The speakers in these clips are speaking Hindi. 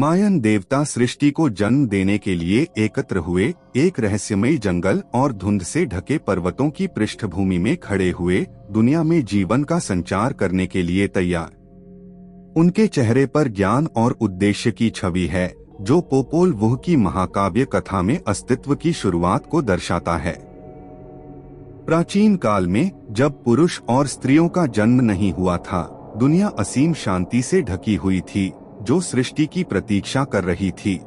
मायन देवता सृष्टि को जन्म देने के लिए एकत्र हुए, एक रहस्यमयी जंगल और धुंध से ढके पर्वतों की पृष्ठभूमि में खड़े हुए, दुनिया में जीवन का संचार करने के लिए तैयार। उनके चेहरे पर ज्ञान और उद्देश्य की छवि है, जो पोपोल वुह की महाकाव्य कथा में अस्तित्व की शुरुआत को दर्शाता है। प्राचीन काल में जब पुरुष और स्त्रियों का जन्म नहीं हुआ था, दुनिया असीम शांति से ढकी हुई थी, जो सृष्टि की प्रतीक्षा कर रही थी।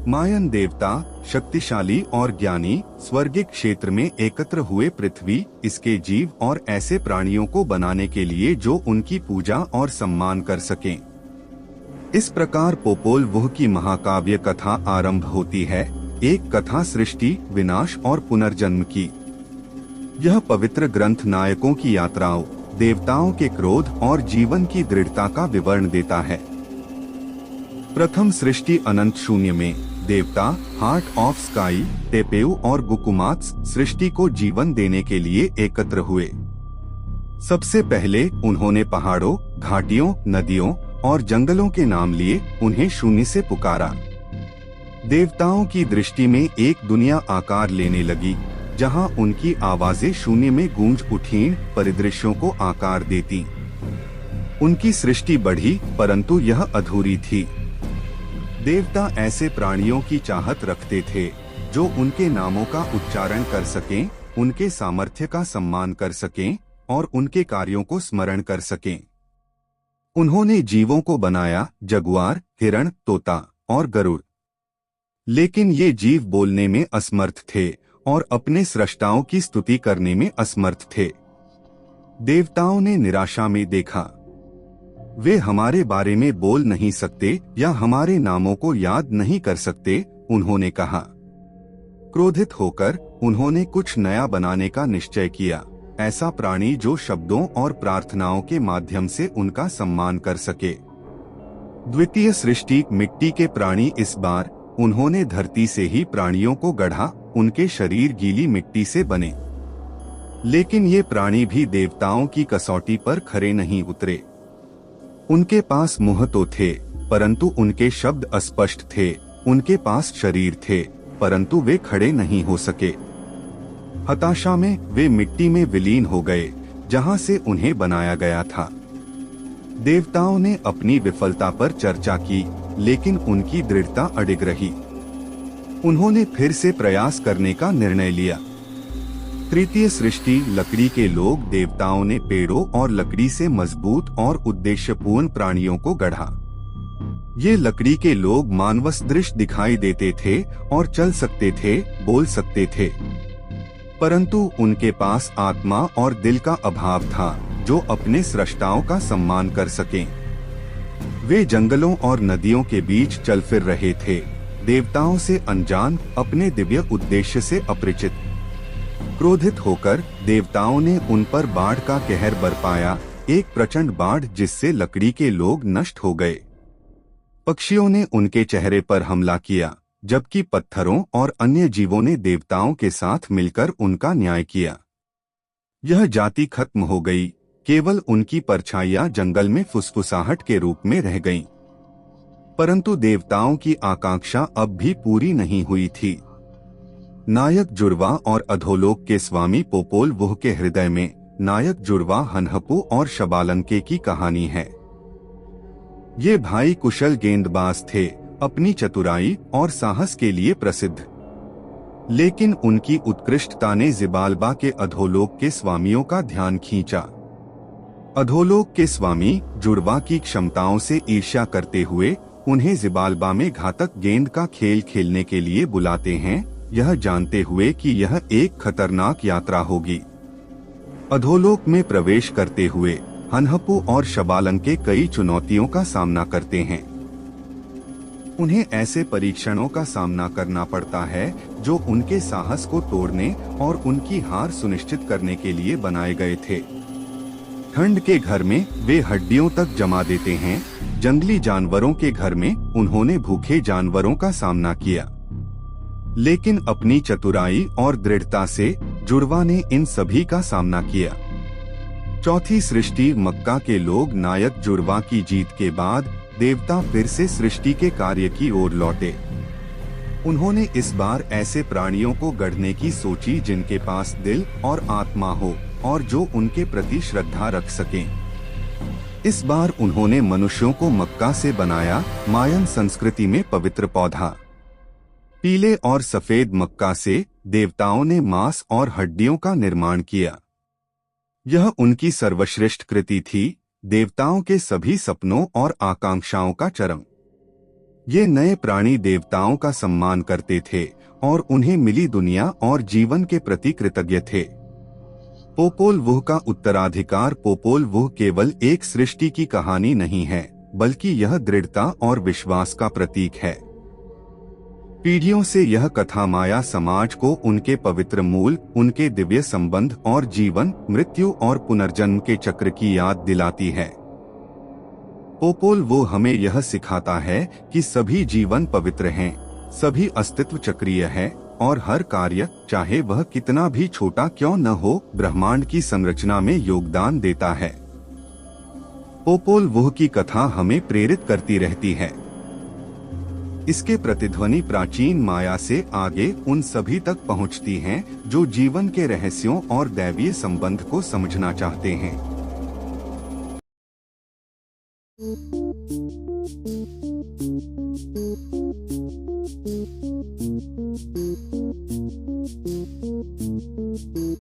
मायन देवता शक्तिशाली और ज्ञानी स्वर्गिक क्षेत्र में एकत्र हुए पृथ्वी, इसके जीव और ऐसे प्राणियों को बनाने के लिए जो उनकी पूजा और सम्मान कर सकें। इस प्रकार पोपोल वुह की महाकाव्य कथा आरंभ होती है, एक कथा सृष्टि, विनाश और पुनर्जन्म की। यह पवित्र ग्रंथ नायकों की यात्राओं, देवताओं के क्रोध और जीवन की दृढ़ता का विवरण देता है। प्रथम सृष्टि अनंत शून्य में देवता हार्ट ऑफ स्काई, टेपेउ और गुकुमात्स सृष्टि को जीवन देने के लिए एकत्र हुए। सबसे पहले उन्होंने पहाड़ों, घाटियों, नदियों और जंगलों के नाम लिए, उन्हें शून्य से पुकारा। देवताओं की दृष्टि में एक दुनिया आकार लेने लगी, जहां उनकी आवाजें शून्य में गूंज उठीं, परिदृश्यों को आकार देती। उनकी सृष्टि बढ़ी, परंतु यह अधूरी थी। देवता ऐसे प्राणियों की चाहत रखते थे जो उनके नामों का उच्चारण कर सकें, उनके सामर्थ्य का सम्मान कर सकें और उनके कार्यों को स्मरण कर सकें। उन्होंने जीवों को बनाया, जगुआर, हिरण, तोता और गरुड़। लेकिन ये जीव बोलने में असमर्थ थे और अपने सृष्टाओं की स्तुति करने में असमर्थ थे। देवताओं ने निराशा में देखा, वे हमारे बारे में बोल नहीं सकते या हमारे नामों को याद नहीं कर सकते, उन्होंने कहा। क्रोधित होकर उन्होंने कुछ नया बनाने का निश्चय किया, ऐसा प्राणी जो शब्दों और प्रार्थनाओं के माध्यम से उनका सम्मान कर सके। द्वितीय सृष्टि मिट्टी के प्राणी। इस बार उन्होंने धरती से ही प्राणियों को गढ़ा, उनके शरीर गीली मिट्टी से बने। लेकिन ये प्राणी भी देवताओं की कसौटी पर खरे नहीं उतरे। उनके पास मुंह तो थे, परंतु उनके शब्द अस्पष्ट थे। उनके पास शरीर थे, परंतु वे खड़े नहीं हो सके। हताशा में वे मिट्टी में विलीन हो गए, जहां से उन्हें बनाया गया था। देवताओं ने अपनी विफलता पर चर्चा की, लेकिन उनकी दृढ़ता अडिग रही। उन्होंने फिर से प्रयास करने का निर्णय लिया। तृतीय सृष्टि लकड़ी के लोग। देवताओं ने पेड़ों और लकड़ी से मजबूत और उद्देश्यपूर्ण प्राणियों को गढ़ा। ये लकड़ी के लोग मानव सदृश दिखाई देते थे और चल सकते थे, बोल सकते थे, परंतु उनके पास आत्मा और दिल का अभाव था, जो अपने सृष्टाओं का सम्मान कर सकें। वे जंगलों और नदियों के बीच चल फिर रहे थे, देवताओं से अनजान, अपने दिव्य उद्देश्य से अपरिचित। क्रोधित होकर देवताओं ने उन पर बाढ़ का कहर बरपाया, एक प्रचंड बाढ़ जिससे लकड़ी के लोग नष्ट हो गए। पक्षियों ने उनके चेहरे पर हमला किया, जबकि पत्थरों और अन्य जीवों ने देवताओं के साथ मिलकर उनका न्याय किया। यह जाति खत्म हो गई, केवल उनकी परछाइयां जंगल में फुसफुसाहट के रूप में रह गईं। परंतु देवताओं की आकांक्षा अब भी पूरी नहीं हुई थी। नायक जुड़वा और अधोलोक के स्वामी पोपोल वुह के हृदय में नायक जुड़वा हनहपु और शबालंके की कहानी है। ये भाई कुशल गेंदबाज थे, अपनी चतुराई और साहस के लिए प्रसिद्ध। लेकिन उनकी उत्कृष्टता ने जिबाल्बा के अधोलोक के स्वामियों का ध्यान खींचा। अधोलोक के स्वामी जुड़वा की क्षमताओं से ईर्ष्या करते हुए उन्हें जिबाल्बा में घातक गेंद का खेल खेलने के लिए बुलाते हैं, यह जानते हुए कि यह एक खतरनाक यात्रा होगी। अधोलोक में प्रवेश करते हुए हनहपु और शबालंके कई चुनौतियों का सामना करते हैं। उन्हें ऐसे परीक्षणों का सामना करना पड़ता है जो उनके साहस को तोड़ने और उनकी हार सुनिश्चित करने के लिए बनाए गए थे। ठंड के घर में वे हड्डियों तक जमा देते हैं। जंगली जानवरों के घर में उन्होंने भूखे जानवरों का सामना किया। लेकिन अपनी चतुराई और दृढ़ता से जुड़वा ने इन सभी का सामना किया। चौथी सृष्टि मक्का के लोग। नायक जुड़वा की जीत के बाद देवता फिर से सृष्टि के कार्य की ओर लौटे। उन्होंने इस बार ऐसे प्राणियों को गढ़ने की सोची जिनके पास दिल और आत्मा हो और जो उनके प्रति श्रद्धा रख सकें। इस बार उन्होंने मनुष्यों को मक्का से बनाया, मायन संस्कृति में पवित्र पौधा। पीले और सफेद मक्का से देवताओं ने मांस और हड्डियों का निर्माण किया। यह उनकी सर्वश्रेष्ठ कृति थी, देवताओं के सभी सपनों और आकांक्षाओं का चरम। ये नए प्राणी देवताओं का सम्मान करते थे और उन्हें मिली दुनिया और जीवन के प्रति कृतज्ञ थे। पोपोल वुह का उत्तराधिकार। पोपोल वुह केवल एक सृष्टि की कहानी नहीं है, बल्कि यह दृढ़ता और विश्वास का प्रतीक है। पीढ़ियों से यह कथा माया समाज को उनके पवित्र मूल, उनके दिव्य संबंध और जीवन, मृत्यु और पुनर्जन्म के चक्र की याद दिलाती है। पोपोल वो हमें यह सिखाता है कि सभी जीवन पवित्र हैं, सभी अस्तित्व चक्रीय है और हर कार्य, चाहे वह कितना भी छोटा क्यों न हो, ब्रह्मांड की संरचना में योगदान देता है। पोपोल वुह की कथा हमें प्रेरित करती रहती है। इसके प्रतिध्वनि प्राचीन माया से आगे उन सभी तक पहुंचती हैं जो जीवन के रहस्यों और दैवीय संबंध को समझना चाहते हैं। Thank you.